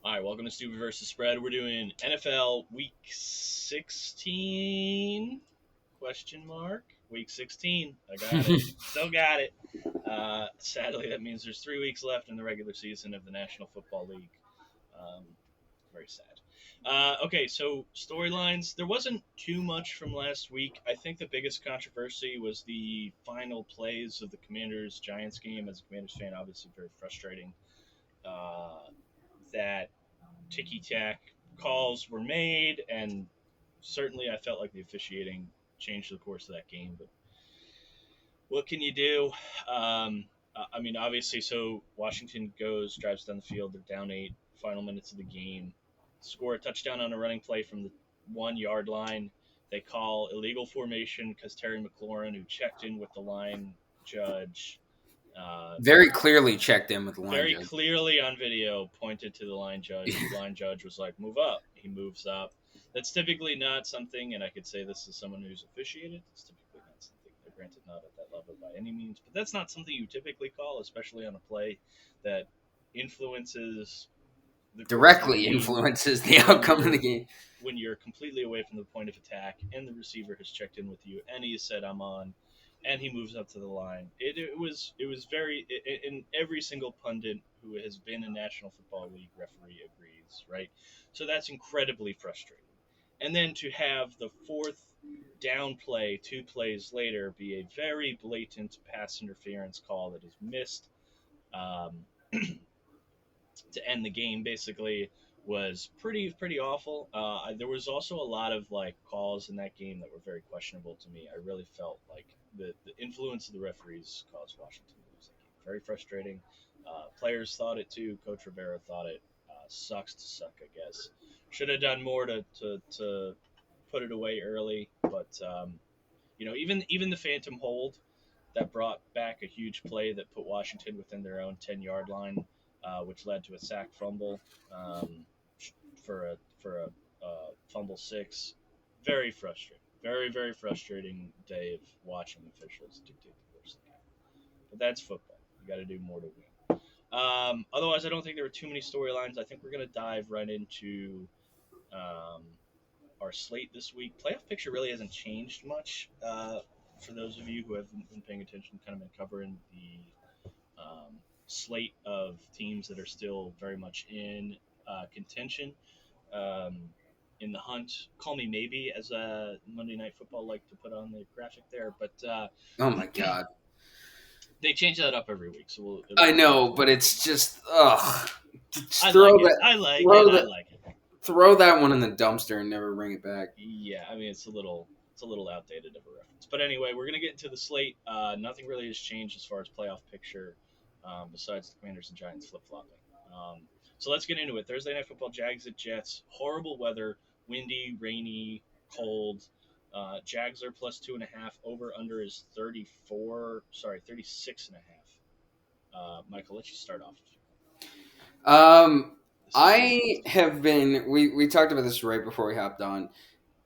All right, welcome to Stupid versus Spread. We're doing NFL Week 16? Question mark. Week 16. I got it. Still got it. Sadly, that means there's 3 weeks left in the regular season of the National Football League. Um, Very sad. Okay, so storylines. There wasn't too much from last week. I think the biggest controversy was the final plays of the Commanders Giants game. As a Commanders fan, obviously very frustrating. Uh, that ticky tack calls were made, and certainly I felt like the officiating changed the course of that game. But what can you do? I mean, obviously, so Washington drives down the field. They're down eight, final minutes of the game. Score a touchdown on a running play from the 1 yard line. They call illegal formation because Terry McLaurin, who checked in with the line judge, uh, Very clearly checked in with the line very judge. clearly on video pointed to the line judge. The line judge was like, "Move up." He moves up. That's typically not something, and I could say this is someone who's officiated. It's typically not something. Granted, not at that level by any means, but that's not something you typically call, especially on a play that influences the course of the Directly game influences the when outcome of you're the game. when you're completely away from the point of attack and the receiver has checked in with you and he said I'm on and he moves up to the line. It was very and every single pundit who has been a National Football League referee agrees, right? So that's incredibly frustrating. And then to have the fourth down play 2 plays later be a very blatant pass interference call that is missed, um, to end the game basically was pretty awful. There was also a lot of like calls in that game that were very questionable to me. I really felt like the influence of the referees caused Washington to lose that game. Very frustrating. Players thought it too. Coach Rivera thought it. Sucks to suck, I guess. Should have done more to put it away early, but even the phantom hold that brought back a huge play that put Washington within their own 10 yard line, which led to a sack fumble, um, for a fumble six. Very frustrating. Very frustrating day of watching officials dictate the course of the game. But that's football. You got to do more to win. Otherwise, I don't think there were too many storylines. I think we're going to dive right into um, our slate this week. Playoff picture really hasn't changed much. For those of you who haven't been paying attention, kind of been covering the slate of teams that are still very much in contention, um, in the hunt. Call me maybe, as a Monday Night Football like to put on the graphic there, but Oh my god. they change that up every week, so I it'll know, definitely but be it's interesting. just ugh. Just I like it. I that like it. throw that one in the dumpster and never bring it back. Yeah, I mean it's a little outdated of a reference. But anyway, we're gonna get into the slate. Nothing really has changed as far as playoff picture, besides the Commanders and Giants flip flopping. So let's get into it. Thursday night football: Jags at Jets. Horrible weather, windy, rainy, cold. Jags are plus 2.5. Over under is 34. Sorry, 36 and a half. Michael, let you start off. Um, This is your I have been. We talked about this right before we hopped on.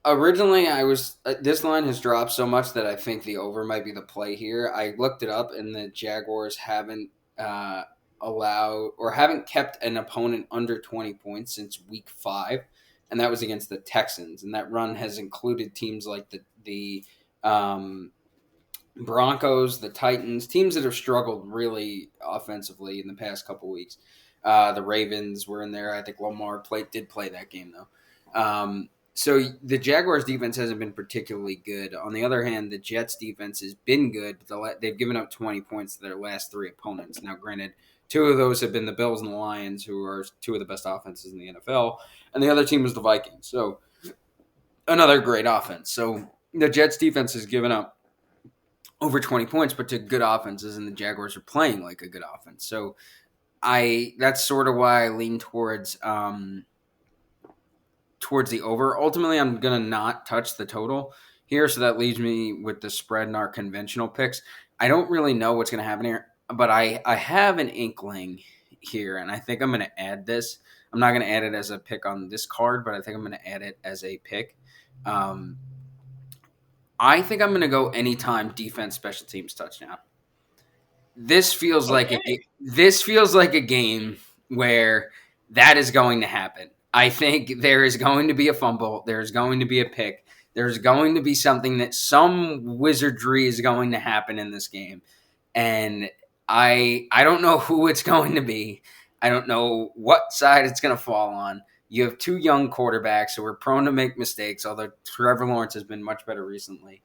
Originally, I was this line has dropped so much that I think the over might be the play here. I looked it up, and the Jaguars haven't uh, allowed or haven't kept an opponent under 20 points since week 5, and that was against the Texans. And that run has included teams like the Broncos, the Titans, teams that have struggled really offensively in the past couple weeks. The Ravens were in there. I think Lamar did play that game though. So the Jaguars defense hasn't been particularly good. On the other hand, the Jets defense has been good, but they've given up 20 points to their last 3 opponents. Now, granted, 2 of those have been the Bills and the Lions, who are 2 of the best offenses in the NFL, and the other team was the Vikings. So another great offense. So the Jets defense has given up over 20 points, but to good offenses, and the Jaguars are playing like a good offense. So that's sort of why I lean towards the over. Ultimately, I'm gonna not touch the total here, so that leaves me with the spread and our conventional picks. I don't really know what's gonna happen here, but I have an inkling here, and I think I'm gonna add this. I'm not gonna add it as a pick on this card, but I think I'm gonna add it as a pick. Um, I think I'm gonna go anytime defense special teams touchdown. This feels like Okay. a game where That is going to happen. I think there is going to be a fumble. There's going to be a pick. There's going to be something that some wizardry is going to happen in this game. And I don't know who it's going to be. I don't know what side it's going to fall on. You have two young quarterbacks who are prone to make mistakes, although Trevor Lawrence has been much better recently.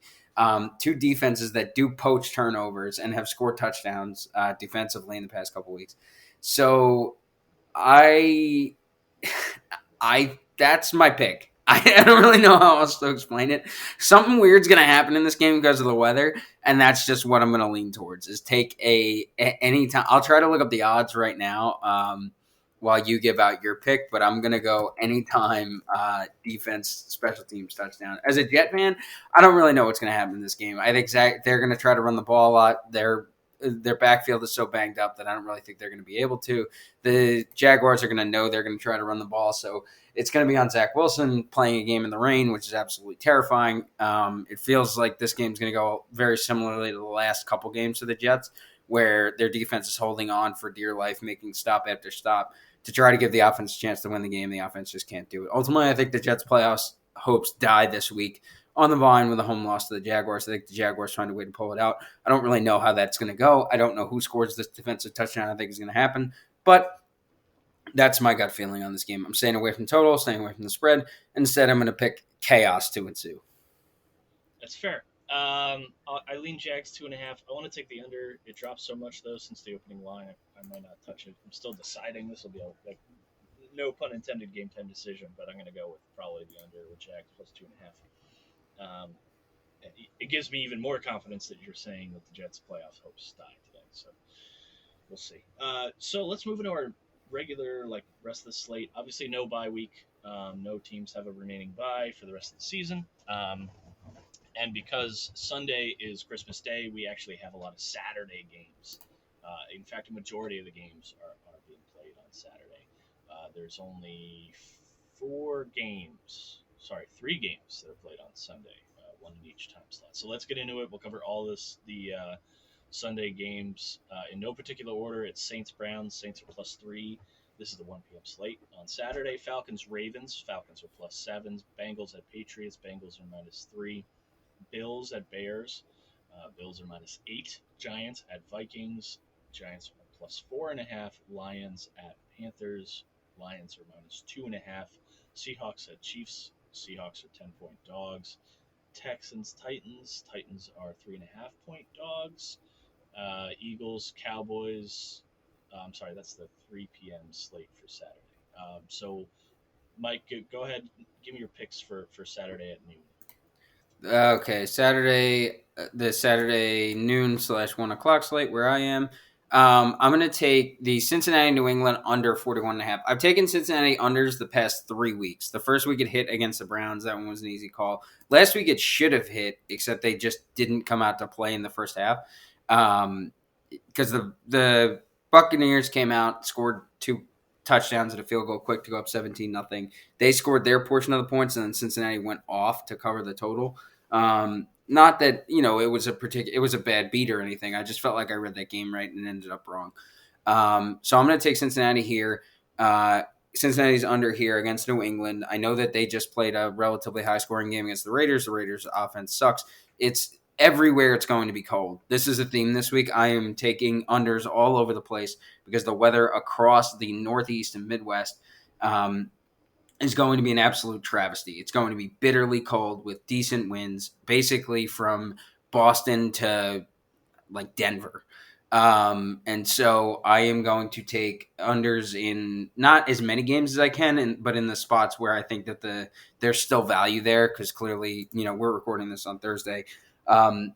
Two defenses that do poach turnovers and have scored touchdowns defensively in the past couple weeks. So I, I that's my pick. I don't really know how else to explain it. Something weird's going to happen in this game because of the weather, and that's just what I'm going to lean towards. Is take any time. I'll try to look up the odds right now while you give out your pick, but I'm going to go anytime defense, special teams touchdown. As a Jet fan, I don't really know what's going to happen in this game. I think they're going to try to run the ball a lot. Their backfield is so banged up that I don't really think they're going to be able to. The Jaguars are going to know they're going to try to run the ball, so it's going to be on Zach Wilson playing a game in the rain, which is absolutely terrifying. It feels like this game's going to go very similarly to the last couple games for the Jets, where their defense is holding on for dear life, making stop after stop to try to give the offense a chance to win the game. The offense just can't do it. Ultimately, I think the Jets' playoffs hopes die this week on the vine with a home loss to the Jaguars. I think the Jaguars find a way to pull it out. I don't really know how that's going to go. I don't know who scores this defensive touchdown I think is going to happen, but that's my gut feeling on this game. I'm staying away from total, staying away from the spread. Instead, I'm going to pick chaos to ensue. That's fair. I lean Jags 2.5. I want to take the under. It dropped so much though since the opening line. I might not touch it. I'm still deciding. This will be a no pun intended game time decision, but I'm going to go with probably the under with Jags plus 2.5. It gives me even more confidence that you're saying that the Jets' playoff hopes die today. So we'll see. So let's move into our regular rest of the slate. Obviously, no bye week. No teams have a remaining bye for the rest of the season. And because Sunday is Christmas Day, we actually have a lot of Saturday games. In fact, a majority of the games are being played on Saturday. There's only 3 games that are played on Sunday, one in each time slot. So let's get into it. We'll cover all the Sunday games in no particular order. It's Saints Browns. Saints are +3. This is the 1 p.m. slate. On Saturday, Falcons Ravens. Falcons are +7. Bengals at Patriots. Bengals are -3. Bills at Bears. Bills are -8. Giants at Vikings. Giants are +4.5. Lions at Panthers. Lions are -2.5. Seahawks at Chiefs. Seahawks are 10-point dogs. Texans Titans. Titans are 3.5-point dogs. Eagles Cowboys. I'm sorry, that's the 3 p.m. slate for Saturday. So, Mike, go ahead. Give me your picks for Saturday at noon. Okay, the Saturday noon/1 o'clock slate where I am. I'm going to take the Cincinnati New England under 41.5. I've taken Cincinnati unders the past 3 weeks. The first week it hit against the Browns. That one was an easy call. Last week it should have hit, except they just didn't come out to play in the first half. Because the Buccaneers came out, scored 2 touchdowns and a field goal quick to go up 17-0. They scored their portion of the points, and then Cincinnati went off to cover the total. Not that it was a bad beat or anything. I just felt like I read that game right and ended up wrong. So I'm going to take Cincinnati here. Cincinnati's under here against New England. I know that they just played a relatively high scoring game against the Raiders. The Raiders' offense sucks. It's everywhere. It's going to be cold. This is a theme this week. I am taking unders all over the place because the weather across the Northeast and Midwest is going to be an absolute travesty. It's going to be bitterly cold with decent winds, basically from Boston to Denver. And so I am going to take unders in not as many games as I can, but in the spots where I think that there's still value there, because clearly, we're recording this on Thursday.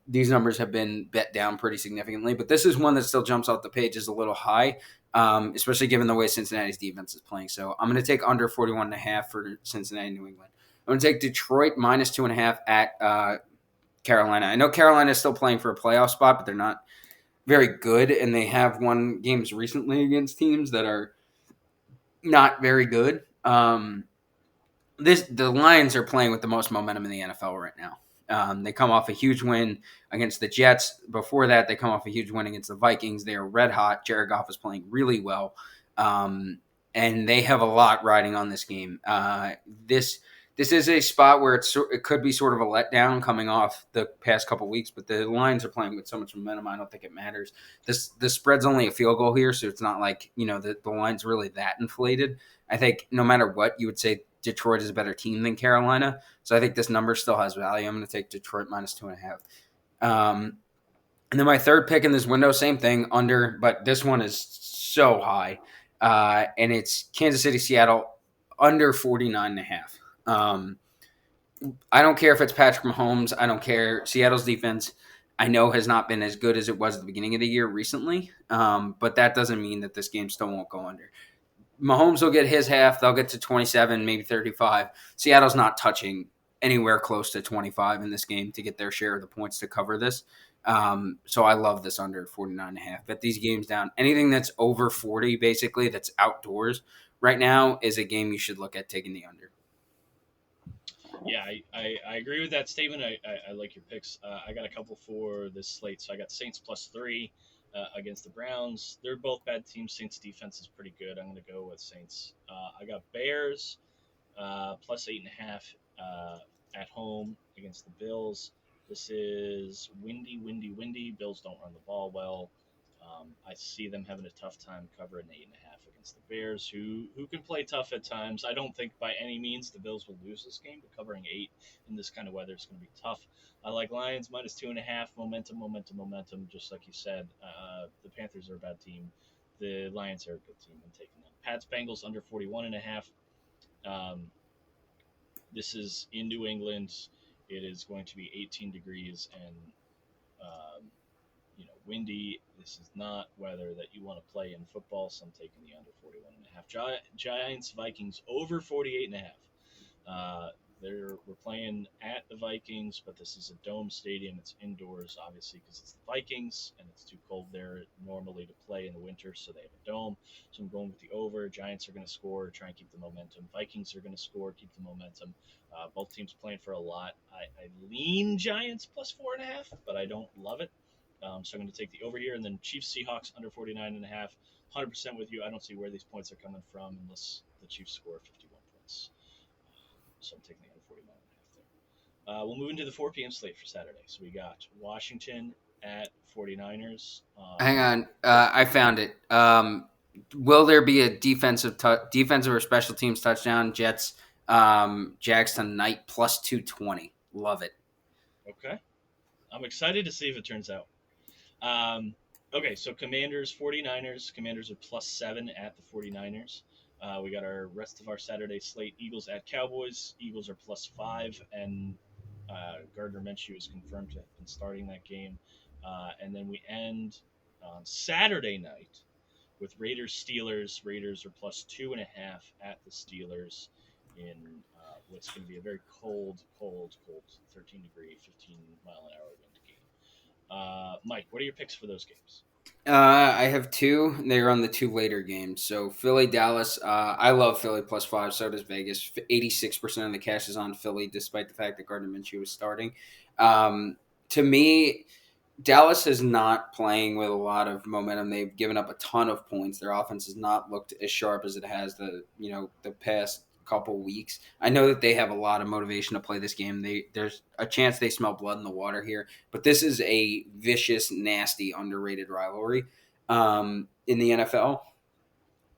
These numbers have been bet down pretty significantly, but this is one that still jumps off the page as a little high, especially given the way Cincinnati's defense is playing. So I'm going to take under 41.5 for Cincinnati, New England. I'm going to take Detroit -2.5 at Carolina. I know Carolina is still playing for a playoff spot, but they're not very good, and they have won games recently against teams that are not very good. The Lions are playing with the most momentum in the NFL right now. They come off a huge win against the Jets. Before that, they come off a huge win against the Vikings. They are red hot. Jared Goff is playing really well. and they have a lot riding on this game. This is a spot where it could be sort of a letdown coming off the past couple weeks, but the Lions are playing with so much momentum. I don't think it matters. The spread's only a field goal here, so it's not like the line's really that inflated. I think no matter what, you would say Detroit is a better team than Carolina. So I think this number still has value. I'm going to take Detroit -2.5. And then my third pick in this window, same thing, under, but this one is so high. And it's Kansas City, Seattle, under 49.5. I don't care if it's Patrick Mahomes. I don't care. Seattle's defense, I know, has not been as good as it was at the beginning of the year recently. But that doesn't mean that this game still won't go under. Mahomes will get his half. They'll get to 27, maybe 35. Seattle's not touching anywhere close to 25 in this game to get their share of the points to cover this. So I love this under at 49.5. Bet these games down. Anything that's over 40, basically, that's outdoors right now is a game you should look at taking the under. Yeah, I agree with that statement. I like your picks. I got a couple for this slate. So I got Saints +3 against the Browns. They're both bad teams. Saints defense is pretty good. I'm going to go with Saints. I got Bears +8.5 at home against the Bills. This is windy. Bills don't run the ball well. I see them having a tough time covering 8.5 against the Bears, who can play tough at times. I don't think by any means the Bills will lose this game, but covering 8 in this kind of weather is going to be tough. I like Lions -2.5. Momentum. Just like you said, the Panthers are a bad team. The Lions are a good team. I'm taking them. Pats Bengals under 41.5. This is in New England. It is going to be 18 degrees and windy. This is not weather that you want to play in football, so I'm taking the under 41.5. Giants Vikings over 48.5. We're playing at the Vikings, but this is a dome stadium. It's indoors, obviously, because it's the Vikings, and it's too cold there normally to play in the winter, so they have a dome. So I'm going with the over. Giants are going to score, try and keep the momentum. Vikings are going to score, keep the momentum. Both teams playing for a lot. I lean Giants +4.5, but I don't love it. So I'm going to take the over here, and then Chiefs Seahawks under 49.5. 100% with you. I don't see where these points are coming from unless the Chiefs score 51 points. So I'm taking the under 49.5 there. We'll move into the 4 p.m. slate for Saturday. So we got Washington at 49ers. Hang on, I found it. Will there be a defensive or special teams touchdown? Jets, Jags tonight +220. Love it. Okay, I'm excited to see if it turns out. Okay, so Commanders, 49ers. Commanders are +7 at the 49ers. We got our rest of our Saturday slate. Eagles at Cowboys. Eagles are +5, and Gardner Minshew is confirmed to have been starting that game. And then we end on Saturday night with Raiders Steelers. Raiders are +2.5 at the Steelers in what's going to be a very cold 13-degree, 15-mile-an-hour wind game. Mike, what are your picks for those games? I have 2. They're on the 2 later games. So Philly, Dallas. I love Philly +5. So does Vegas. 86% of the cash is on Philly, despite the fact that Gardner Minshew is starting. To me, Dallas is not playing with a lot of momentum. They've given up a ton of points. Their offense has not looked as sharp as it has the past couple weeks. I know that they have a lot of motivation to play this game. There's a chance they smell blood in the water here, but this is a vicious, nasty, underrated rivalry in the NFL.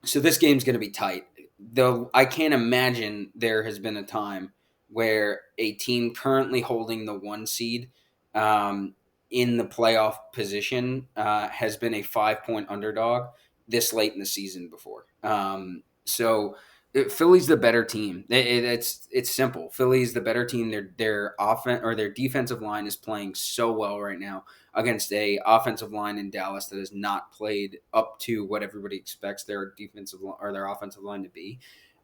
So this game's going to be tight. Though I can't imagine there has been a time where a team currently holding the 1 seed in the playoff position has been a 5-point underdog this late in the season before. So Philly's the better team. It's simple. Philly's the better team. Their offense or their defensive line is playing so well right now against a offensive line in Dallas that has not played up to what everybody expects their defensive or their offensive line to be.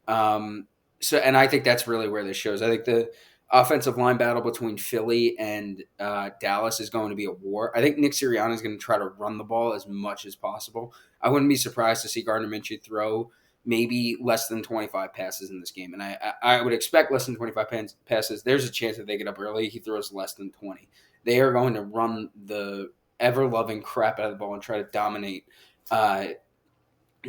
And I think that's really where this shows. I think the offensive line battle between Philly and Dallas is going to be a war. I think Nick Sirianni is going to try to run the ball as much as possible. I wouldn't be surprised to see Gardner Minshew throw maybe less than 25 passes in this game. And I would expect less than 25 passes. There's a chance that they get up early. He throws less than 20. They are going to run the ever-loving crap out of the ball and try to dominate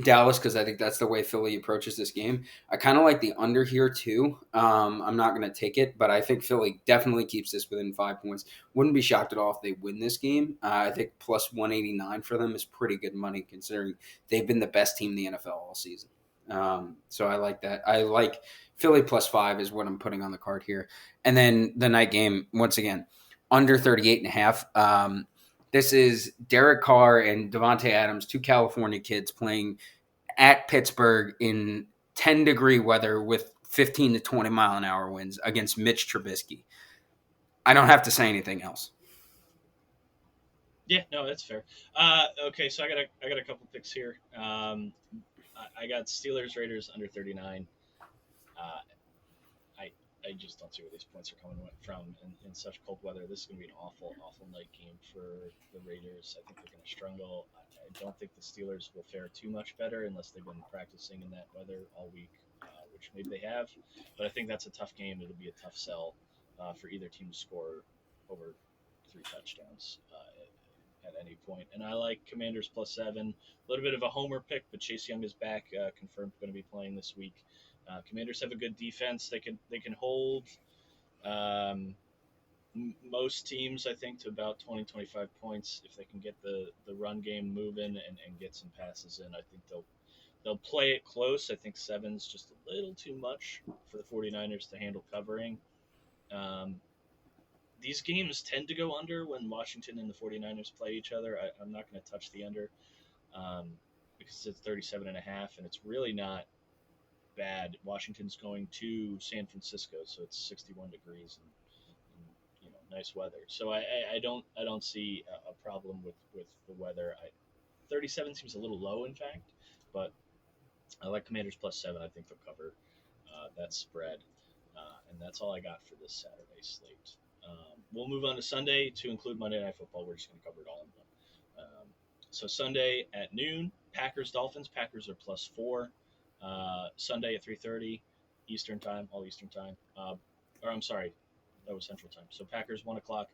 Dallas because I think that's the way Philly approaches this game. I kind of like the under here too. I'm not going to take it, but I think Philly definitely keeps this within 5 points. Wouldn't be shocked at all if they win this game. I think plus 189 for them is pretty good money considering they've been the best team in the NFL all season. So I like that. I like Philly plus 5 is what I'm putting on the card here. And then the night game, once again, under 38.5. This is Derek Carr and Devontae Adams, two California kids playing at Pittsburgh in 10-degree weather with 15 to 20 mile an hour winds against Mitch Trubisky. I don't have to say anything else. Yeah, no, that's fair. Okay, so I got a couple picks here. I got Steelers Raiders under 39. Uh, I I just don't see where these points are coming from in such cold weather. This is going to be an awful night game for the Raiders. I think they're going to struggle. I don't think the Steelers will fare too much better unless they've been practicing in that weather all week, which maybe they have. But I think that's a tough game. It'll be a tough sell for either team to score over 3 touchdowns at any point. And I like Commanders plus 7. A little bit of a homer pick, but Chase Young is back, confirmed going to be playing this week. Commanders have a good defense. They can hold most teams, I think, to about 20, 25 points if they can get the run game moving and get some passes in. I think they'll play it close. I think seven's just a little too much for the 49ers to handle covering. Um, these games tend to go under when Washington and the 49ers play each other. I'm not going to touch the under um, because it's 37.5, and it's really not bad. Washington's going to San Francisco, so it's 61 degrees and nice weather. So I don't see a problem with the weather. 37 seems a little low, in fact, but I like Commanders plus 7. I think they'll cover that spread, and that's all I got for this Saturday slate. We'll move on to Sunday to include Monday Night Football. We're just going to cover it all in one. So Sunday at noon, Packers Dolphins. Packers are plus 4. Sunday at 3:30 Eastern time, all Eastern time. Or I'm sorry, that was Central time. So Packers 1 o'clock.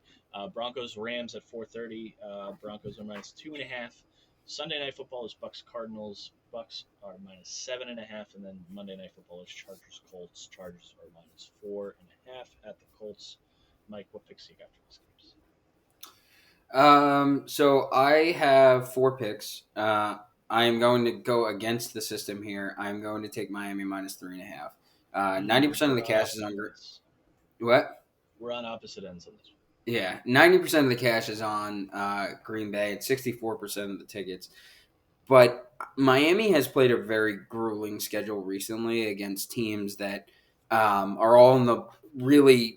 Broncos Rams at 4:30. Broncos are minus 2.5. Sunday Night Football is Bucks Cardinals. Bucks are minus 7.5, and then Monday Night Football is Chargers Colts. Chargers are minus 4.5 at the Colts. Mike, what picks do you got for this game? So I have 4 picks. I am going to go against the system here. I'm going to take Miami minus 3.5. 90% of the cash is on. What? We're on opposite ends on this one. Yeah, 90% of the cash is on Green Bay. It's 64% of the tickets. But Miami has played a very grueling schedule recently against teams that are all in the really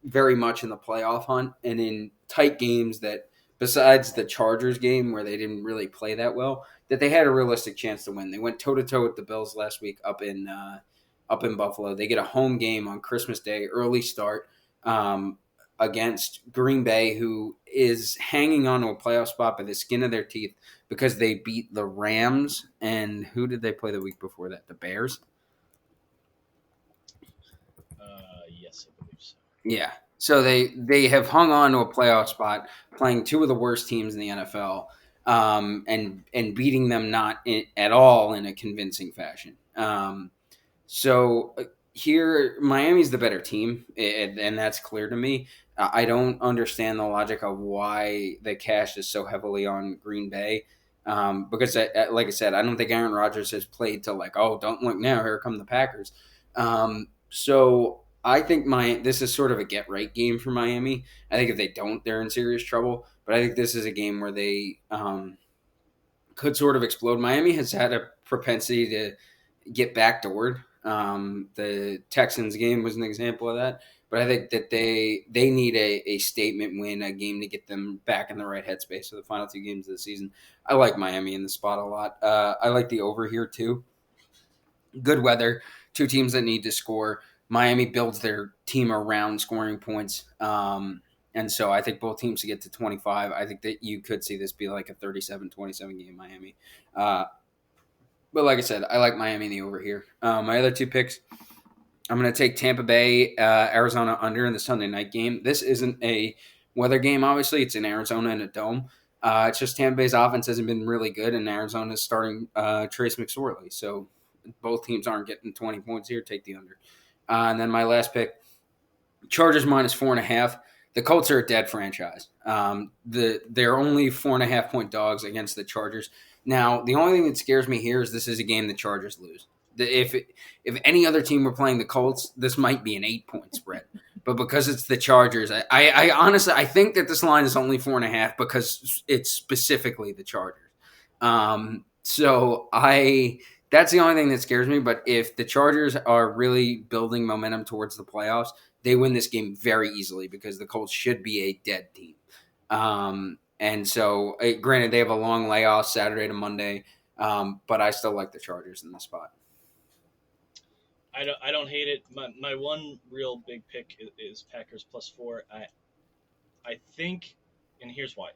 very much in the playoff hunt and in tight games that, besides the Chargers game where they didn't really play that well, that they had a realistic chance to win. They went toe to toe with the Bills last week up in Buffalo. They get a home game on Christmas Day, early start against Green Bay, who is hanging on to a playoff spot by the skin of their teeth because they beat the Rams. And who did they play the week before that? The Bears? Yes, I believe so. Yeah. So they have hung on to a playoff spot, playing two of the worst teams in the NFL, and beating them not at all in a convincing fashion. So here, Miami's the better team, and that's clear to me. I don't understand the logic of why the cash is so heavily on Green Bay. Because, like I said, I don't think Aaron Rodgers has played to don't look now, here come the Packers. So I think this is sort of a get right game for Miami. I think if they don't, they're in serious trouble. But I think this is a game where they could sort of explode. Miami has had a propensity to get backdoored. The Texans game was an example of that. But I think that they need a statement win, a game to get them back in the right headspace for the final 2 games of the season. I like Miami in the spot a lot. I like the over here too. Good weather, 2 teams that need to score. Miami builds their team around scoring points. And so I think both teams to get to 25. I think that you could see this be like a 37-27 game, Miami. But like I said, I like Miami in the over here. My other 2 picks, I'm going to take Tampa Bay, Arizona under in the Sunday night game. This isn't a weather game, obviously. It's in Arizona in a dome. It's just Tampa Bay's offense hasn't been really good, and Arizona's starting Trace McSorley. So both teams aren't getting 20 points here. Take the under. And then my last pick, Chargers minus 4.5. The Colts are a dead franchise. They're only 4.5 point dogs against the Chargers. Now, the only thing that scares me here is this is a game the Chargers lose. If any other team were playing the Colts, this might be an 8 point spread. But because it's the Chargers, I honestly I think that this line is only 4.5 because it's specifically the Chargers. So that's the only thing that scares me. But if the Chargers are really building momentum towards the playoffs, they win this game very easily because the Colts should be a dead team. And so, granted, they have a long layoff Saturday to Monday, but I still like the Chargers in this spot. I don't hate it. My one real big pick is Packers +4. I think, and here's why.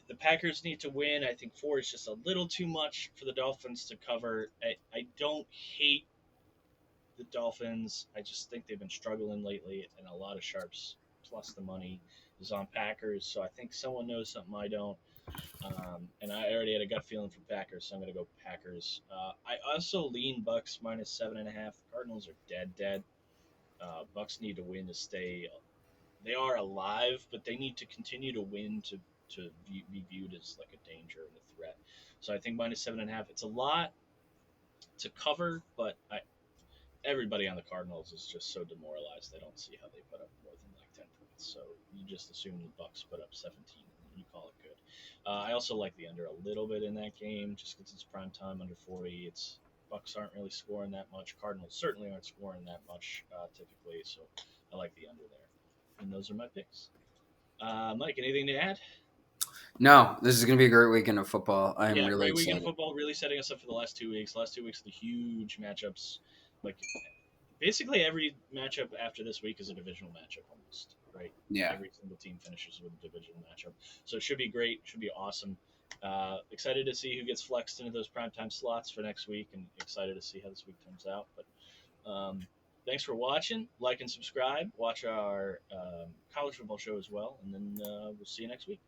The Packers need to win. I think 4 is just a little too much for the Dolphins to cover. I don't hate the Dolphins. I just think they've been struggling lately, and a lot of sharps plus the money is on Packers. So I think someone knows something I don't. And I already had a gut feeling for Packers, so I'm going to go Packers. I also lean Bucks -7.5. Cardinals are dead. Bucks need to win to stay. They are alive, but they need to continue to win to be viewed as like a danger and a threat. So I think -7.5. It's a lot to cover, but everybody on the Cardinals is just so demoralized. They don't see how they put up more than like 10 points. So you just assume the Bucks put up 17 and you call it good. I also like the under a little bit in that game just because it's prime time under 40. It's Bucks aren't really scoring that much. Cardinals certainly aren't scoring that much typically. So I like the under there. And those are my picks. Mike, anything to add? No, this is going to be a great weekend of football. I'm really great excited. weekend of football, really setting us up for the last 2 weeks. Last 2 weeks of the huge matchups. Like basically every matchup after this week is a divisional matchup almost, right? Yeah. Every single team finishes with a divisional matchup. So it should be great. Should be awesome. Excited to see who gets flexed into those primetime slots for next week, and excited to see how this week turns out. But thanks for watching. Like and subscribe. Watch our college football show as well, and then we'll see you next week.